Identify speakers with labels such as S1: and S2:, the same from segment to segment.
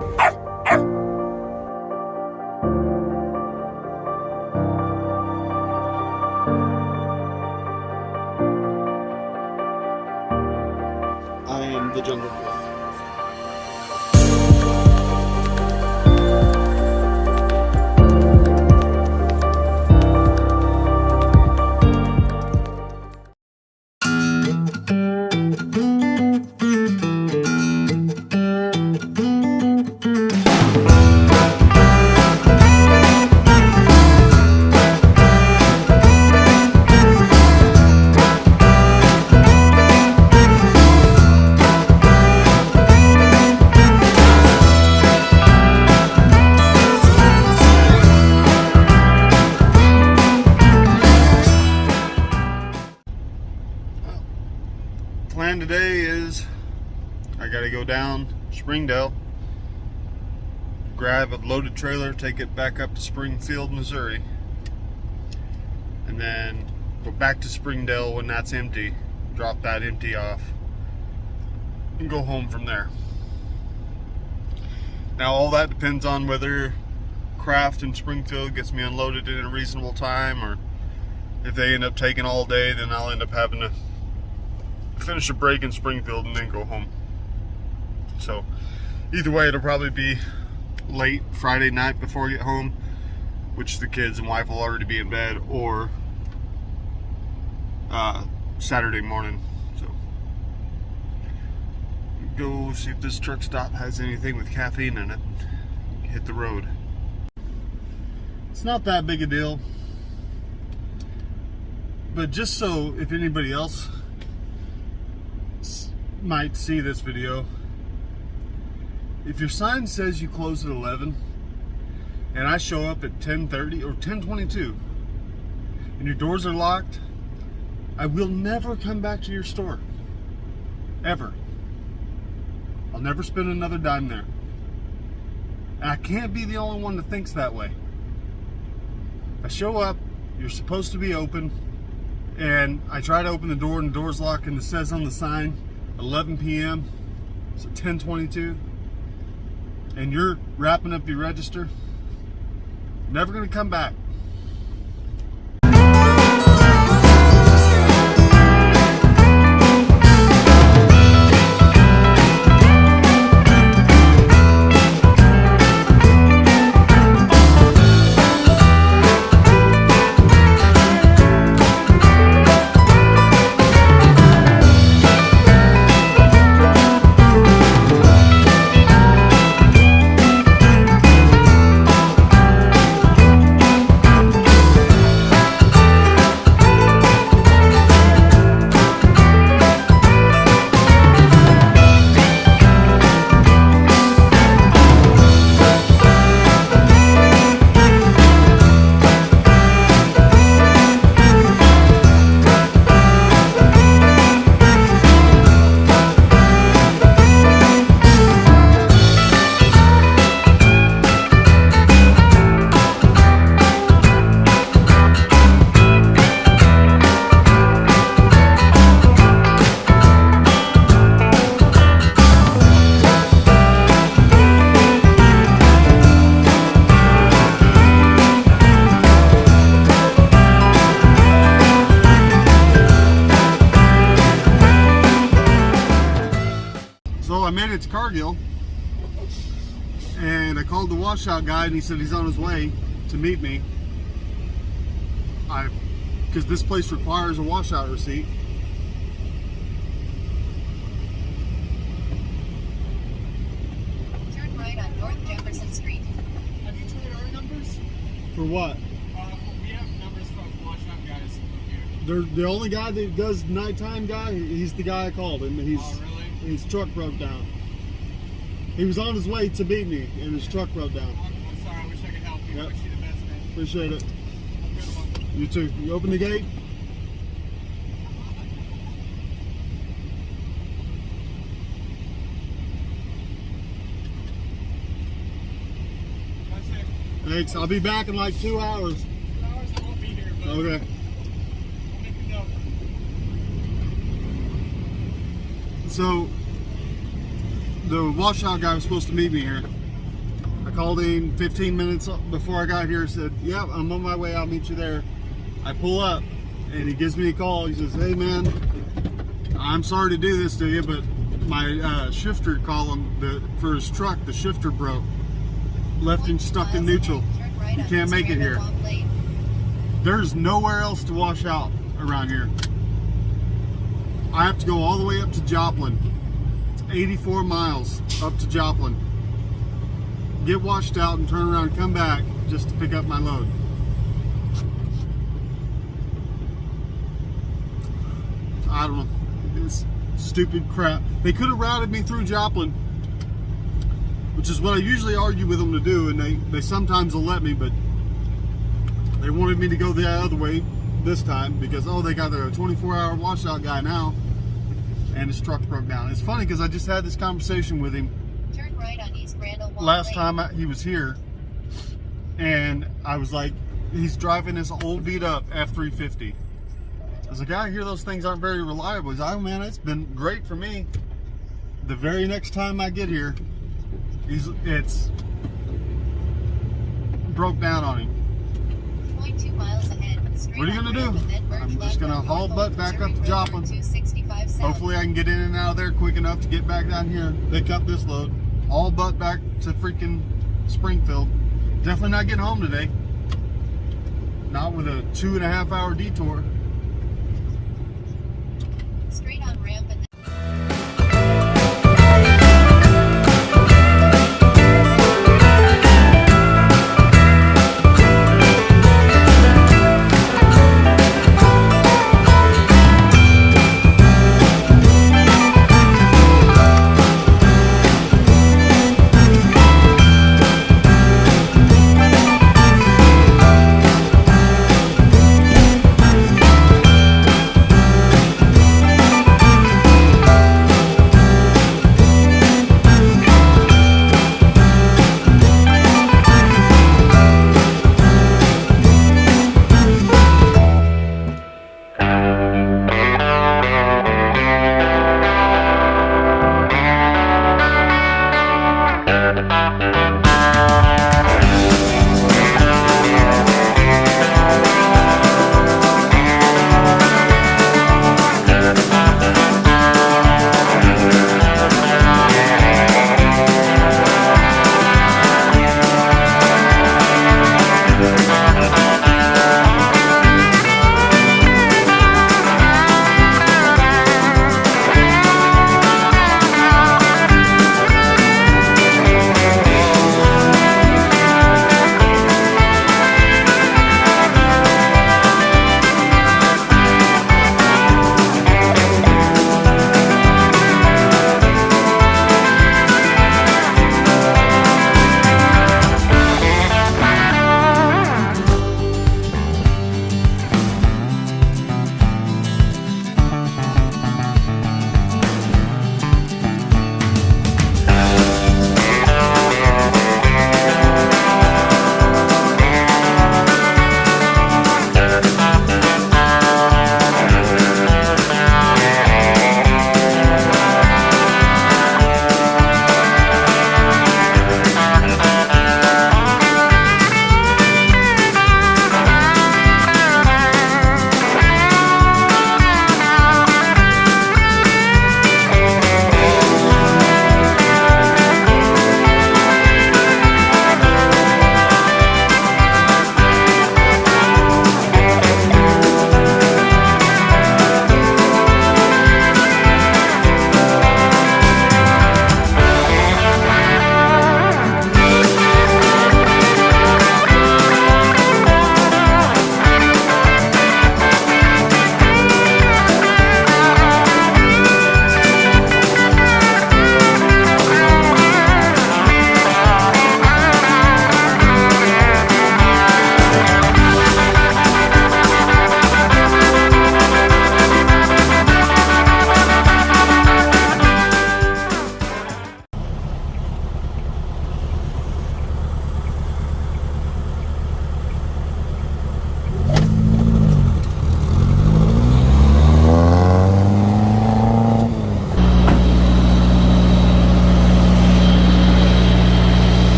S1: I am the Jungle Boy. Plan today is I gotta go down Springdale, grab a loaded trailer, take it back up to Springfield, Missouri, and then go back to Springdale when that's empty, drop that empty off, and go home from there. Now all that depends on whether Kraft in Springfield gets me unloaded in a reasonable time, or if they end up taking all day, then I'll end up having to finish a break in Springfield and then go home. So either way, it'll probably be late Friday night before I get home, which the kids and wife will already be in bed, or Saturday morning. So go see if this truck stop has anything with caffeine in it. Hit the road. It's not that big a deal, but just so if anybody else might see this video, if your sign says you close at 11 and I show up at 10:30 or 10:22 and your doors are locked, I will never come back to your store, ever. I'll never spend another dime there. And I can't be the only one that thinks that way. If I show up, you're supposed to be open, and I try to open the door and the door's locked and it says on the sign 11 p.m. It's at 10:22, and you're wrapping up your register, never gonna come back. I made it to Cargill, and I called the washout guy, and he said he's on his way to meet me. Because this place requires a washout receipt.
S2: Turn right on North Jefferson Street.
S3: Have you tried our numbers?
S1: For what?
S3: We have numbers from washout guys here.
S1: They're the only guy that does nighttime guy. He's the guy I called, and
S3: Oh, really?
S1: his truck broke down. He was on his way to meet me, and his truck broke down.
S3: I'm sorry, I wish I could help you.
S1: Yep.
S3: I wish you the best, man.
S1: Appreciate it.
S3: Have a good one.
S1: You too. You open the gate?
S3: That's it.
S1: Thanks. I'll be back in like 2 hours.
S3: 2 hours I won't be here, but
S1: Okay.
S3: I'll make a note.
S1: So the washout guy was supposed to meet me here, called in 15 minutes before I got here. Said, "Yeah, I'm on my way. I'll meet you there." I pull up, and he gives me a call. He says, "Hey, man, I'm sorry to do this to you, but my shifter column for his truck, the shifter broke. Left him stuck in neutral. You can't make it here. There's nowhere else to wash out around here. I have to go all the way up to Joplin. It's 84 miles up to Joplin. Get washed out and turn around and come back just to pick up my load." I don't know. It's stupid crap. They could have routed me through Joplin, which is what I usually argue with them to do, and they sometimes will let me, but they wanted me to go the other way this time because, oh, they got a 24-hour washout guy now, and his truck broke down. It's funny because I just had this conversation with him
S2: Turn right on East Randall Wall
S1: last
S2: Lane.
S1: time he was here, and I was like, he's driving this old beat up F-350. I was like, I hear those things aren't very reliable. He's like, "Oh man, it's been great for me." The very next time I get here, it's broke down on him.
S2: 0.2 miles ahead. Straight
S1: What are you
S2: on
S1: gonna do?
S2: ramp and then merge
S1: I'm just
S2: left
S1: gonna
S2: on
S1: haul
S2: Norfolk
S1: butt back
S2: Missouri
S1: up to
S2: Road
S1: Joplin.
S2: 265 South.
S1: Hopefully I can get in and out of there quick enough to get back down here, pick up this load, all but back to freaking Springfield. Definitely not getting home today. Not with a 2.5 hour detour.
S2: Straight on ramp and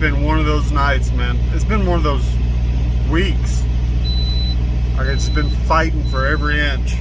S1: been one of those nights, man. It's been one of those weeks. Like it's been fighting for every inch.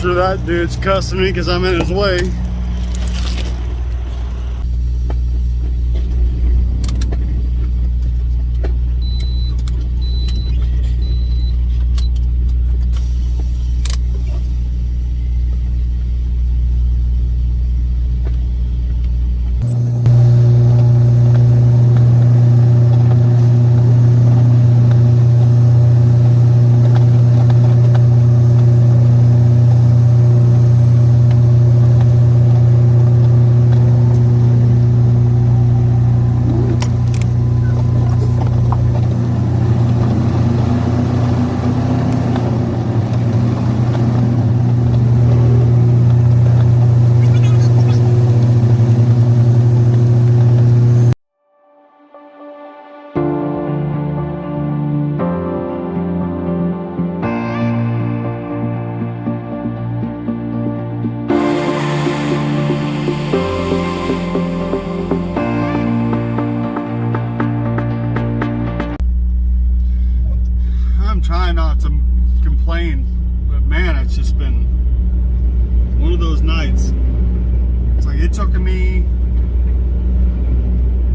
S1: Sure that dude's cussing me because I'm in his way. Trying not to complain, but man, it's just been one of those nights. It's like it took me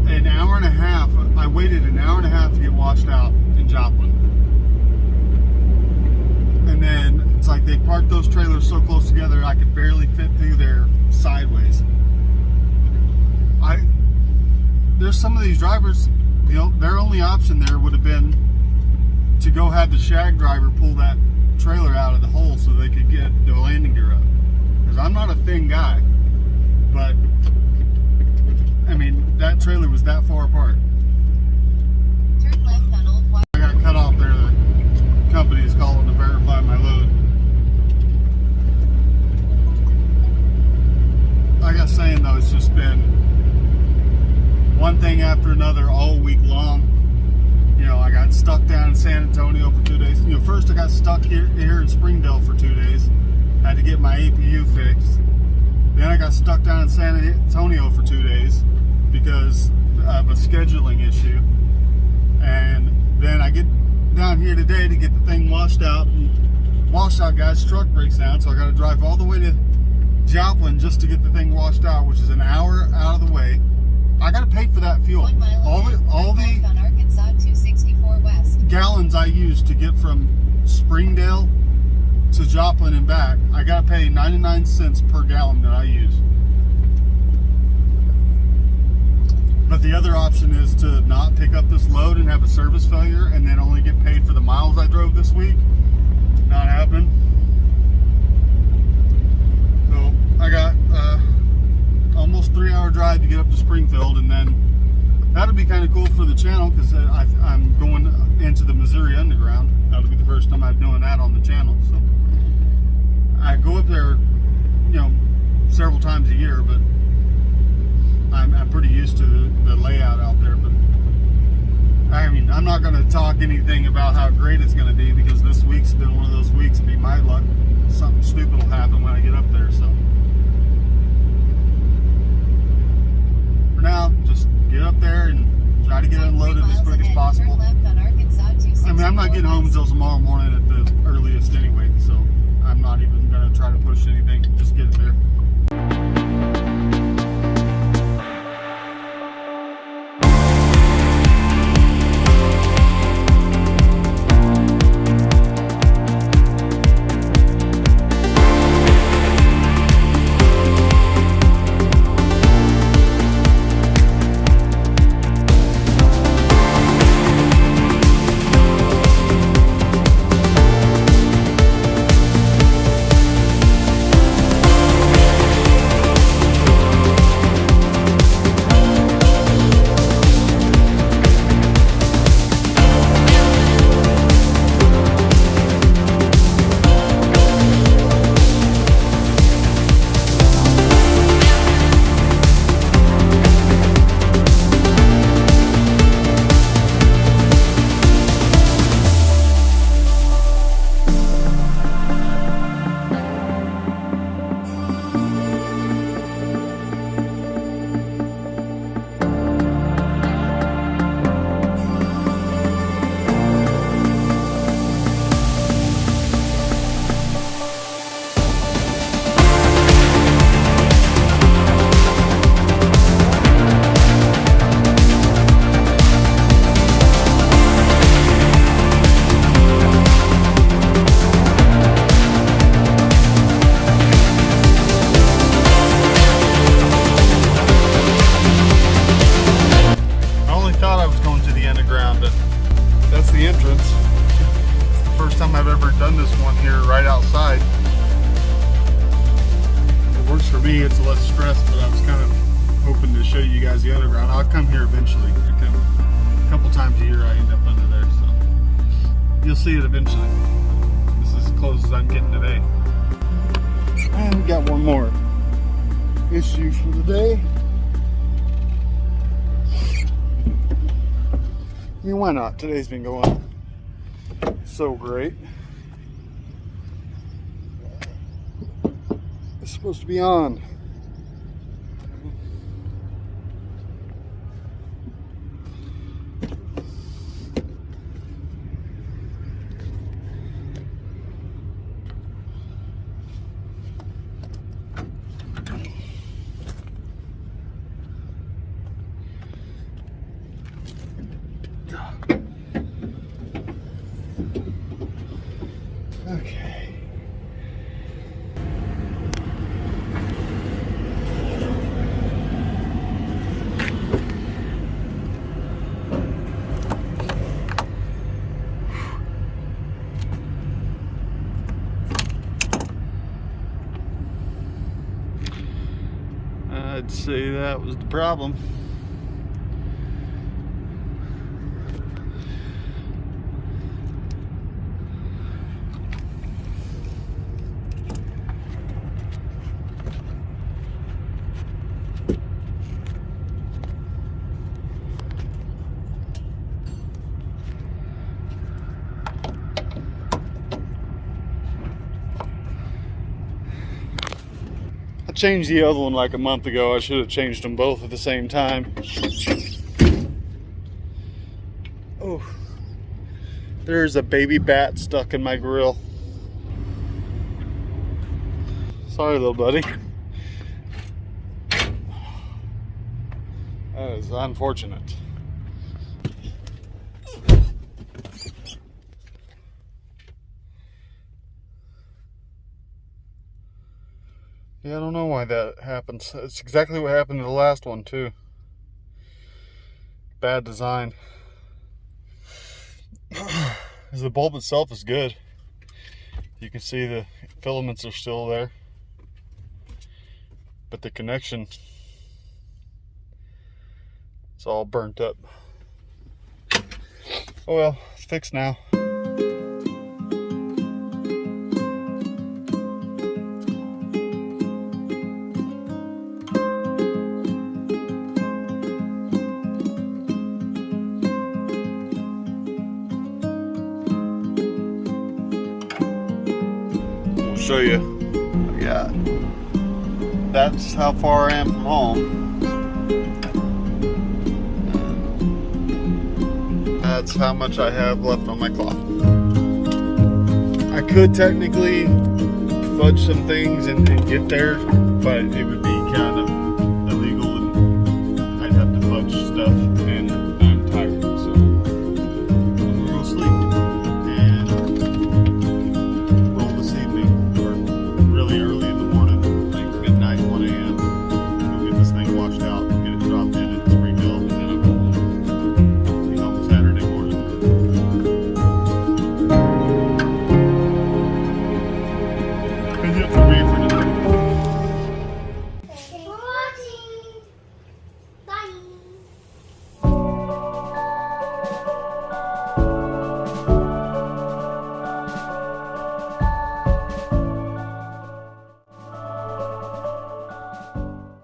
S1: an hour and a half. I waited an hour and a half to get washed out in Joplin, and then it's like they parked those trailers so close together I could barely fit through there sideways. There's some of these drivers, you know, their only option there would have been to go have the shag driver pull that trailer out of the hole so they could get the landing gear up. Because I'm not a thin guy, but I mean, that trailer was that far apart.
S2: Turn left on Old White.
S1: I got cut off there. The company's calling to verify my load. Like I was saying though, it's just been one thing after another all week long. You know, I got stuck down in San Antonio for 2 days. You know, first I got stuck here in Springdale for 2 days. Had to get my APU fixed. Then I got stuck down in San Antonio for 2 days because of a scheduling issue. And then I get down here today to get the thing washed out. And washout guy's truck breaks down, so I got to drive all the way to Joplin just to get the thing washed out, which is an hour out of the way. I got to pay for that fuel.
S2: 1 mile
S1: All
S2: ahead,
S1: the
S2: on Arkansas 264 West.
S1: gallons I use to get from Springdale to Joplin and back, I gotta pay 99 cents per gallon that I use. But the other option is to not pick up this load and have a service failure and then only get paid for the miles I drove this week. Not happening. So I got almost 3-hour drive to get up to Springfield, and then that'll be kind of cool for the channel because I'm going into the Missouri Underground. That'll be the first time I'm doing that on the channel. So I go up there, you know, several times a year, but I'm pretty used to the layout out there. But I mean, I'm not going to talk anything about how great it's going to be because this week's been one of those weeks. It'll be my luck. Something stupid will happen when I get up there. So for now. Just get up there and try to get unloaded as quick as possible.
S2: Turn left on Arkansas
S1: I mean, I'm not
S2: 264
S1: getting home
S2: west.
S1: until tomorrow morning at the earliest anyway, so I'm not even going to try to push anything. Just get it there. That's the entrance. It's the first time I've ever done this one here right outside. It works for me, it's less stress, but I was kind of hoping to show you guys the underground. I'll come here eventually. I come a couple times a year, I end up under there, so you'll see it eventually. This is as close as I'm getting today. And we got one more issue for the day. I mean, why not? Today's been going so great. It's supposed to be on. Okay. I'd say that was the problem. I changed the other one like a month ago. I should have changed them both at the same time. Oh, there's a baby bat stuck in my grill. Sorry, little buddy. That is unfortunate. Yeah, I don't know why that happens. It's exactly what happened to the last one, too. Bad design. The bulb itself is good. You can see the filaments are still there. But the connection, it's all burnt up. Oh well, it's fixed now. Show you. Yeah, that's how far I am from home. that's how much I have left on my clock. I could technically fudge some things and get there, but it would be kind of illegal and I'd have to fudge stuff, and I'm tired, so I'm gonna go sleep and roll this evening, or really early in the morning, like midnight, 1 a.m. Go get this thing washed out, get it dropped in at Springville, and then I'm gonna be home Saturday morning. Is it